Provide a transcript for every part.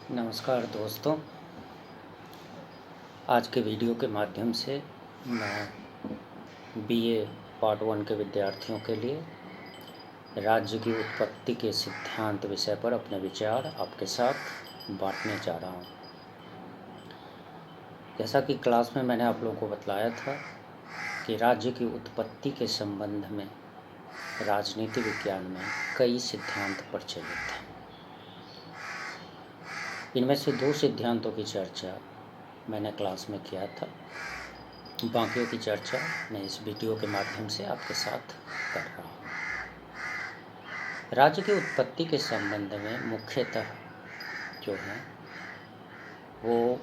नमस्कार दोस्तों। आज के वीडियो के माध्यम से मैं बीए पार्ट 1 के विद्यार्थियों के लिए राज्य की उत्पत्ति के सिद्धांत विषय पर अपने विचार आपके साथ बांटने जा रहा हूँ। जैसा कि क्लास में मैंने आप लोगों को बतलाया था कि राज्य की उत्पत्ति के संबंध में राजनीति विज्ञान में कई सिद्धांत प्रचलित हैं। इनमें से 2 सिद्धांतों की चर्चा मैंने क्लास में किया था, बाकियों की चर्चा मैं इस वीडियो के माध्यम से आपके साथ कर रहा हूँ। राज्य की उत्पत्ति के संबंध में मुख्यतः जो है वो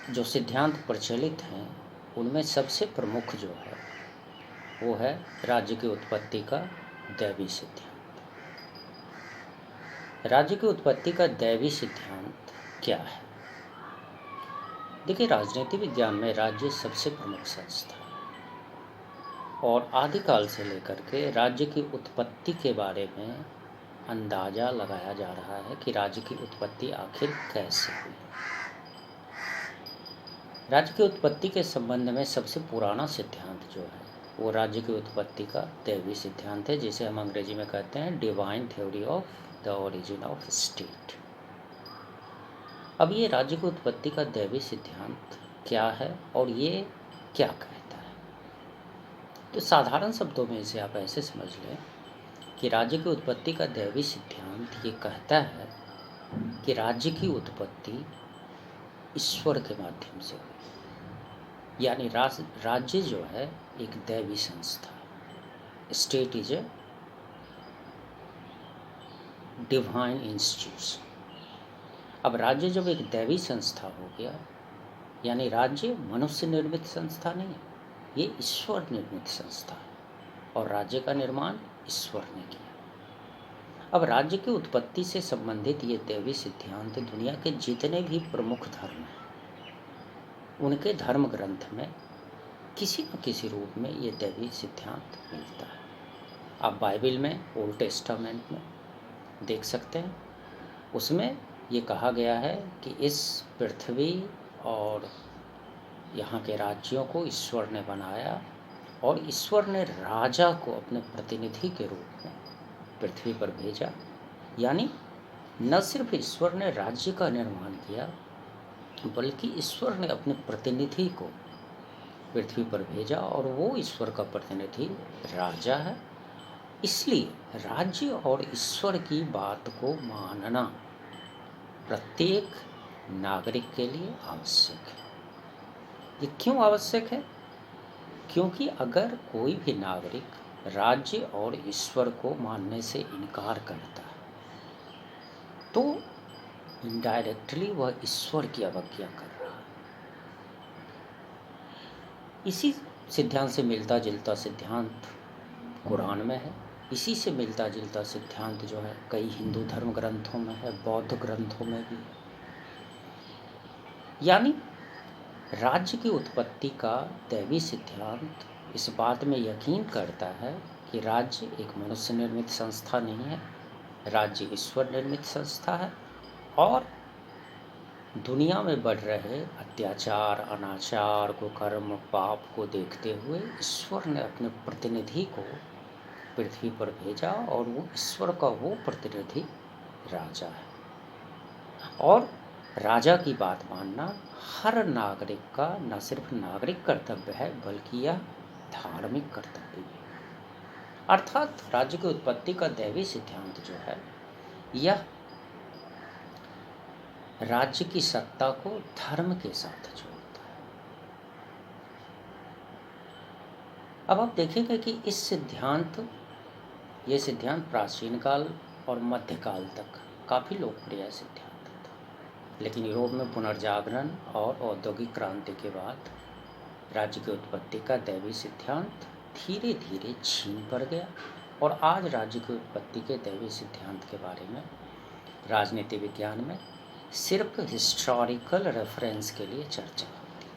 जो सिद्धांत प्रचलित हैं उनमें सबसे प्रमुख जो है वो है राज्य की उत्पत्ति का दैवी सिद्धांत। राज्य की उत्पत्ति का दैवी सिद्धांत क्या है? देखिए, राजनीति विज्ञान में राज्य सबसे प्रमुख संस्था है और आदिकाल से लेकर के राज्य की उत्पत्ति के बारे में अंदाजा लगाया जा रहा है कि राज्य की उत्पत्ति आखिर कैसे हुई। राज्य की उत्पत्ति के संबंध में सबसे पुराना सिद्धांत जो है वो राज्य की उत्पत्ति का दैवी सिद्धांत है, जिसे हम अंग्रेजी में कहते हैं divine theory of the origin of state. अब ये राज्य की उत्पत्ति का दैवी सिद्धांत क्या है और ये क्या कहता है? तो साधारण शब्दों में इसे आप ऐसे समझ लें कि राज्य की उत्पत्ति का दैवी सिद्धांत ये कहता है कि राज्य की उत्पत्ति ईश्वर के माध्यम से हुई। यानी राज्य जो है एक दैवी संस्था, state is a divine institution. अब राज्य जब एक दैवी संस्था हो गया, यानी राज्य मनुष्य निर्मित संस्था नहीं है, ये ईश्वर निर्मित संस्था है और राज्य का निर्माण ईश्वर ने किया। अब राज्य की उत्पत्ति से संबंधित ये दैवी सिद्धांत दुनिया के जितने भी प्रमुख धर्म हैं उनके धर्म ग्रंथ में किसी न किसी रूप में ये दैवी सिद्धांत मिलता है। आप बाइबल में, ओल्ड टेस्टामेंट में देख सकते हैं, उसमें ये कहा गया है कि इस पृथ्वी और यहाँ के राज्यों को ईश्वर ने बनाया और ईश्वर ने राजा को अपने प्रतिनिधि के रूप में पृथ्वी पर भेजा। यानी न सिर्फ ईश्वर ने राज्य का निर्माण किया बल्कि ईश्वर ने अपने प्रतिनिधि को पृथ्वी पर भेजा और वो ईश्वर का प्रतिनिधि राजा है। इसलिए राज्य और ईश्वर की बात को मानना प्रत्येक नागरिक के लिए आवश्यक है। ये क्यों आवश्यक है? क्योंकि अगर कोई भी नागरिक राज्य और ईश्वर को मानने से इनकार करता है तो इनडायरेक्टली वह ईश्वर की अवज्ञा कर रहा है। इसी सिद्धांत से मिलता जुलता सिद्धांत कुरान में है। इसी से मिलता जुलता सिद्धांत जो है कई हिंदू धर्म ग्रंथों में है, बौद्ध ग्रंथों में भी। यानी राज्य की उत्पत्ति का दैवी सिद्धांत इस बात में यकीन करता है कि राज्य एक मनुष्य निर्मित संस्था नहीं है, राज्य ईश्वर निर्मित संस्था है और दुनिया में बढ़ रहे अत्याचार, अनाचार, कुकर्म, पाप को देखते हुए ईश्वर ने अपने प्रतिनिधि को पृथ्वी पर भेजा और वो ईश्वर का वो प्रतिनिधि राजा है। और राजा की बात मानना हर नागरिक का न सिर्फ नागरिक कर्तव्य है बल्कि यह धार्मिक कर्तव्य भी है। अर्थात राज्य की उत्पत्ति का दैवी सिद्धांत जो है यह राज्य की सत्ता को धर्म के साथ जोड़ता है। अब आप देखेंगे कि ये सिद्धांत प्राचीन काल और मध्यकाल तक काफ़ी लोकप्रिय सिद्धांत था, लेकिन यूरोप में पुनर्जागरण और औद्योगिक क्रांति के बाद राज्य की उत्पत्ति का दैवी सिद्धांत धीरे धीरे छीन पड़ गया और आज राज्य की उत्पत्ति के दैवी सिद्धांत के बारे में राजनीति विज्ञान में सिर्फ हिस्टोरिकल रेफरेंस के लिए चर्चा होती है।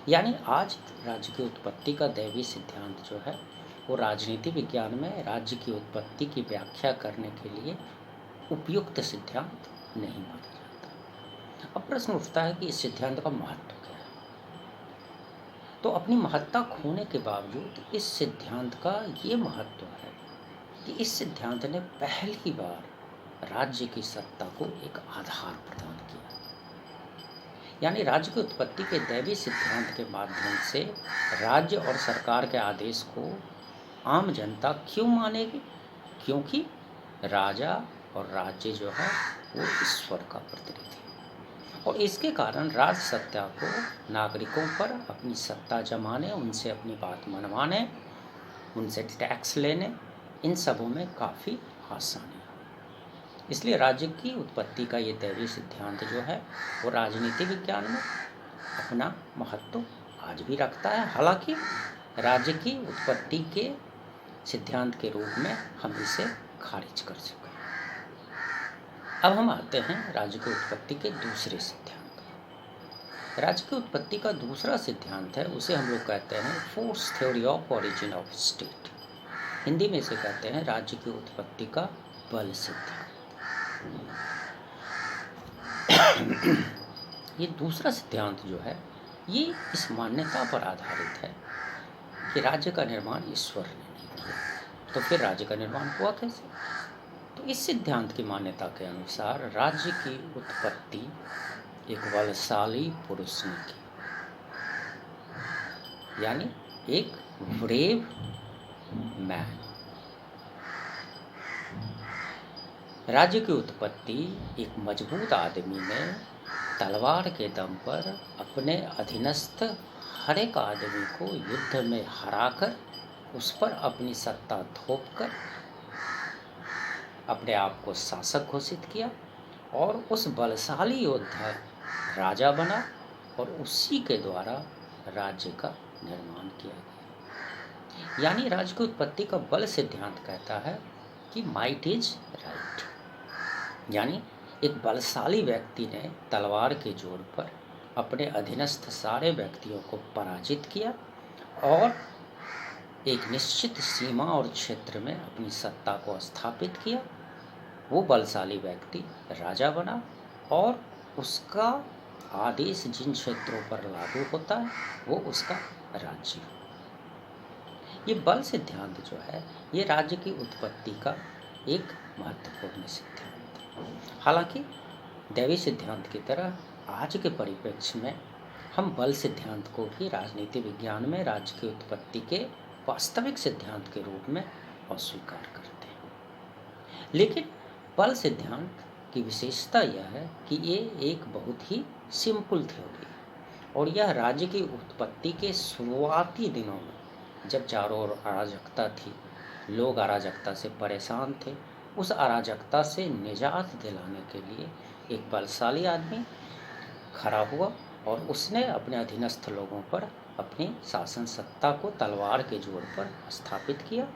यानी आज राज्य की उत्पत्ति का दैवी सिद्धांत जो है वो राजनीति विज्ञान में राज्य की उत्पत्ति की व्याख्या करने के लिए उपयुक्त सिद्धांत नहीं माना जाता। अब प्रश्न उठता है कि इस सिद्धांत का महत्व क्या है। तो अपनी महत्ता खोने के बावजूद इस सिद्धांत का ये महत्व है कि इस सिद्धांत ने पहली बार राज्य की सत्ता को एक आधार प्रदान किया। यानी राज्य की उत्पत्ति के दैवी सिद्धांत के माध्यम से राज्य और सरकार के आदेश को आम जनता क्यों मानेगी? क्योंकि राजा और राज्य जो है वो ईश्वर का प्रतिनिधि है, और इसके कारण राज सत्ता को नागरिकों पर अपनी सत्ता जमाने, उनसे अपनी बात मनवाने, उनसे टैक्स लेने, इन सबों में काफ़ी आसानी है। इसलिए राज्य की उत्पत्ति का ये दैवीय सिद्धांत जो है वो राजनीति विज्ञान में अपना महत्व आज भी रखता है। हालांकि राज्य की उत्पत्ति के सिद्धांत के रूप में हम इसे खारिज कर चुके हैं। अब हम आते हैं राज्य की उत्पत्ति के दूसरे सिद्धांत। राज्य की उत्पत्ति का दूसरा सिद्धांत है, उसे हम लोग कहते हैं force theory of origin of state. Hindi में इसे कहते हैं राज्य की उत्पत्ति का बल सिद्धांत। ये दूसरा सिद्धांत जो है ये इस मान्यता पर आधारित है कि राज्य का निर्माण ईश्वर ने नहीं किया, तो फिर राज्य का निर्माण हुआ कैसे? तो इस सिद्धांत की मान्यता के अनुसार राज्य की उत्पत्ति एक बलशाली पुरुष ने की, यानी एक ब्रेव मैन। राज्य की उत्पत्ति एक मजबूत आदमी ने तलवार के दम पर अपने अधीनस्थ हर एक आदमी को युद्ध में हराकर उस पर अपनी सत्ता थोपकर अपने आप को शासक घोषित किया, और उस बलशाली योद्धा राजा बना, और उसी के द्वारा राज्य का निर्माण किया गया। यानी राज्य की उत्पत्ति का बल सिद्धांत कहता है कि माइट इज राइट, यानी एक बलशाली व्यक्ति ने तलवार के जोर पर अपने अधीनस्थ सारे व्यक्तियों को पराजित किया और एक निश्चित सीमा और क्षेत्र में अपनी सत्ता को स्थापित किया। वो बलशाली व्यक्ति राजा बना और उसका आदेश जिन क्षेत्रों पर लागू होता है वो उसका राज्य। ये बल सिद्धांत जो है ये राज्य की उत्पत्ति का एक महत्वपूर्ण सिद्धांत है। हालांकि दैवी सिद्धांत की तरह आज के परिप्रेक्ष्य में हम बल सिद्धांत को भी राजनीति विज्ञान में राज्य की उत्पत्ति के वास्तविक सिद्धांत के रूप में अस्वीकार करते हैं। लेकिन बल सिद्धांत की विशेषता यह है कि ये एक बहुत ही सिंपल थ्योरी है, और यह राज्य की उत्पत्ति के शुरुआती दिनों में जब चारों ओर अराजकता थी, लोग अराजकता से परेशान थे, उस अराजकता से निजात दिलाने के लिए एक बलशाली आदमी खड़ा हुआ और उसने अपने अधीनस्थ लोगों पर अपनी शासन सत्ता को तलवार के जोर पर स्थापित किया।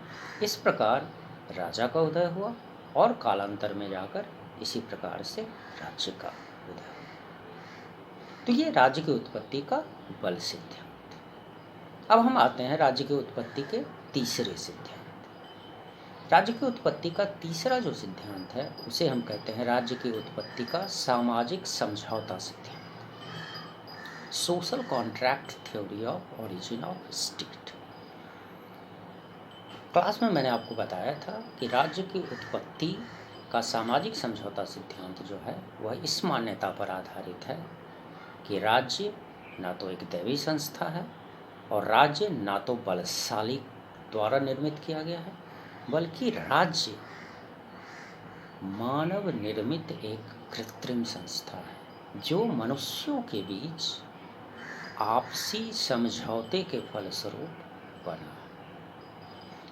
इस प्रकार राजा का उदय हुआ और कालांतर में जाकर इसी प्रकार से राज्य का उदय हुआ। तो ये राज्य की उत्पत्ति का बल सिद्धांत। अब हम आते हैं राज्य की उत्पत्ति के तीसरे सिद्धांत। राज्य की उत्पत्ति का तीसरा जो सिद्धांत है उसे हम कहते हैं राज्य की उत्पत्ति का सामाजिक समझौता सिद्धांत, social contract theory of origin of state. Class में मैंने आपको बताया था कि राज्य की उत्पत्ति का सामाजिक समझौता सिद्धांत जो है वह इस मान्यता पर आधारित है कि राज्य ना तो एक दैवी संस्था है और राज्य ना तो बलशाली द्वारा निर्मित किया गया है, बल्कि राज्य मानव निर्मित एक कृत्रिम संस्था है जो मनुष्यों के बीच आपसी समझौते के फलस्वरूप बना।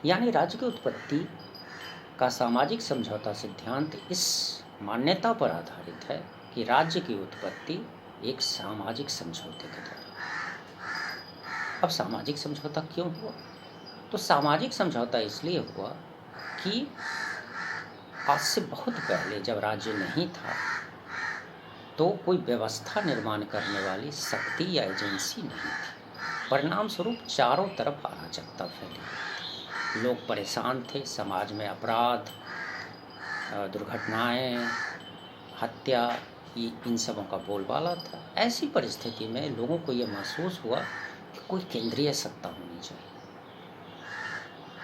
यानी राज्य की उत्पत्ति का सामाजिक समझौता सिद्धांत इस मान्यता पर आधारित है कि राज्य की उत्पत्ति एक सामाजिक समझौते के द्वारा। अब सामाजिक समझौता क्यों हुआ? तो सामाजिक समझौता इसलिए हुआ कि आज से बहुत पहले जब राज्य नहीं था तो कोई व्यवस्था निर्माण करने वाली शक्ति या एजेंसी नहीं थी। परिणाम स्वरूप चारों तरफ अराजकता फैली थी, लोग परेशान थे, समाज में अपराध, दुर्घटनाएं, हत्या ये इन सबों का बोलबाला था। ऐसी परिस्थिति में लोगों को ये महसूस हुआ कि कोई केंद्रीय सत्ता होनी चाहिए,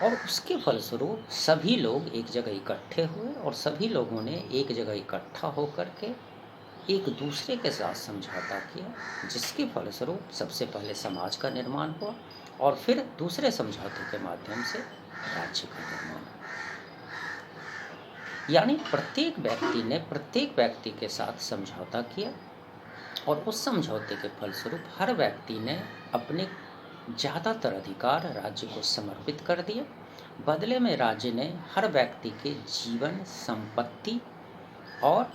और उसके फलस्वरूप सभी लोग एक जगह इकट्ठे हुए और सभी लोगों ने एक जगह इकट्ठा होकर के एक दूसरे के साथ समझौता किया, जिसके फलस्वरूप सबसे पहले समाज का निर्माण हुआ और फिर दूसरे समझौते के माध्यम से राज्य का निर्माण हुआ। यानी प्रत्येक व्यक्ति ने प्रत्येक व्यक्ति के साथ समझौता किया और उस समझौते के फलस्वरूप हर व्यक्ति ने अपने ज़्यादातर अधिकार राज्य को समर्पित कर दिए। बदले में राज्य ने हर व्यक्ति के जीवन, संपत्ति और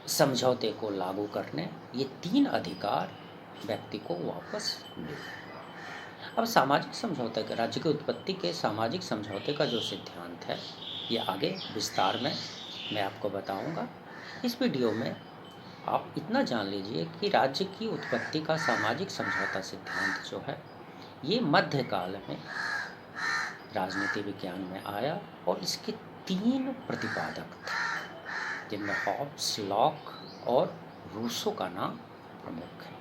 समझौते को लागू करने, ये 3 अधिकार व्यक्ति को वापस मिले। अब सामाजिक समझौते के, राज्य की उत्पत्ति के सामाजिक समझौते का जो सिद्धांत है, ये आगे विस्तार में मैं आपको बताऊंगा। इस वीडियो में आप इतना जान लीजिए कि राज्य की उत्पत्ति का सामाजिक समझौता सिद्धांत जो है, ये मध्यकाल में राजनीति विज्ञान में आया और इसके 3 प्रतिपादक थे, जिनमें हॉब्स, लॉक और रूसो का नाम प्रमुख है।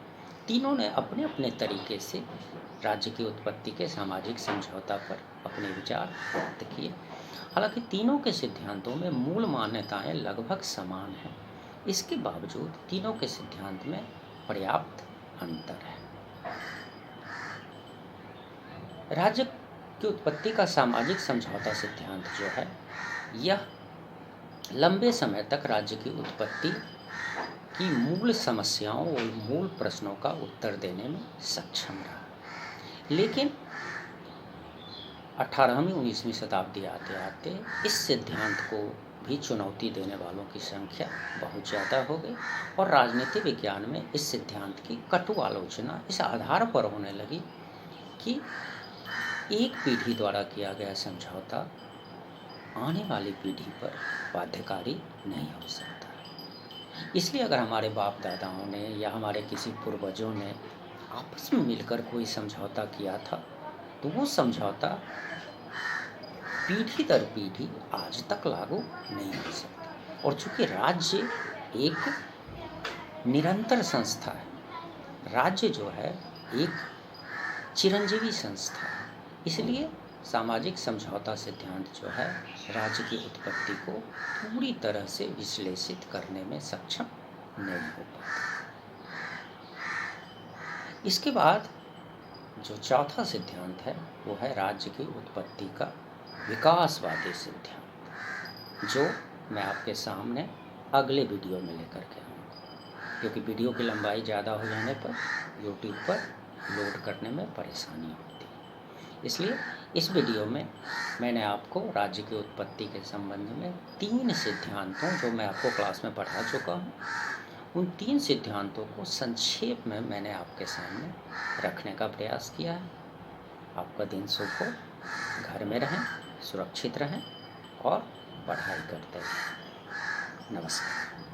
तीनों ने अपने अपने तरीके से राज्य की उत्पत्ति के सामाजिक समझौता पर अपने विचार व्यक्त किए। हालांकि तीनों के सिद्धांतों में मूल मान्यताएं लगभग समान हैं, इसके बावजूद तीनों के सिद्धांत में पर्याप्त अंतर है। राज्य की उत्पत्ति का सामाजिक समझौता सिद्धांत जो है, यह लंबे समय तक राज्य की उत्पत्ति की मूल समस्याओं और मूल प्रश्नों का उत्तर देने में सक्षम रहा। लेकिन 18वीं 19वीं शताब्दी आते आते इस सिद्धांत को भी चुनौती देने वालों की संख्या बहुत ज़्यादा हो गई और राजनीति विज्ञान में इस सिद्धांत की कटु आलोचना इस आधार पर होने लगी कि एक पीढ़ी द्वारा किया गया समझौता आने वाली पीढ़ी पर बाध्यकारी नहीं हो सकता। इसलिए अगर हमारे बाप दादाओं ने या हमारे किसी पूर्वजों ने आपस में मिलकर कोई समझौता किया था, तो वो समझौता पीढ़ी दर पीढ़ी आज तक लागू नहीं हो सकता। और चूंकि राज्य एक निरंतर संस्था है, राज्य जो है एक चिरंजीवी संस्था है, इसलिए सामाजिक समझौता सिद्धांत जो है राज्य की उत्पत्ति को पूरी तरह से विश्लेषित करने में सक्षम नहीं हो पाता। इसके बाद जो चौथा सिद्धांत है वो है राज्य की उत्पत्ति का विकासवादी सिद्धांत, जो मैं आपके सामने अगले वीडियो में लेकर के आऊँगा, क्योंकि वीडियो की लंबाई ज़्यादा हो जाने पर यूट्यूब पर लोड करने में परेशानी होती है। इसलिए इस वीडियो में मैंने आपको राज्य की उत्पत्ति के संबंध में 3 सिद्धांतों, जो मैं आपको क्लास में पढ़ा चुका हूँ, उन 3 सिद्धांतों को संक्षेप में मैंने आपके सामने रखने का प्रयास किया है। आपका दिन शुभ हो, घर में रहें, सुरक्षित रहें और पढ़ाई करते रहें। नमस्कार।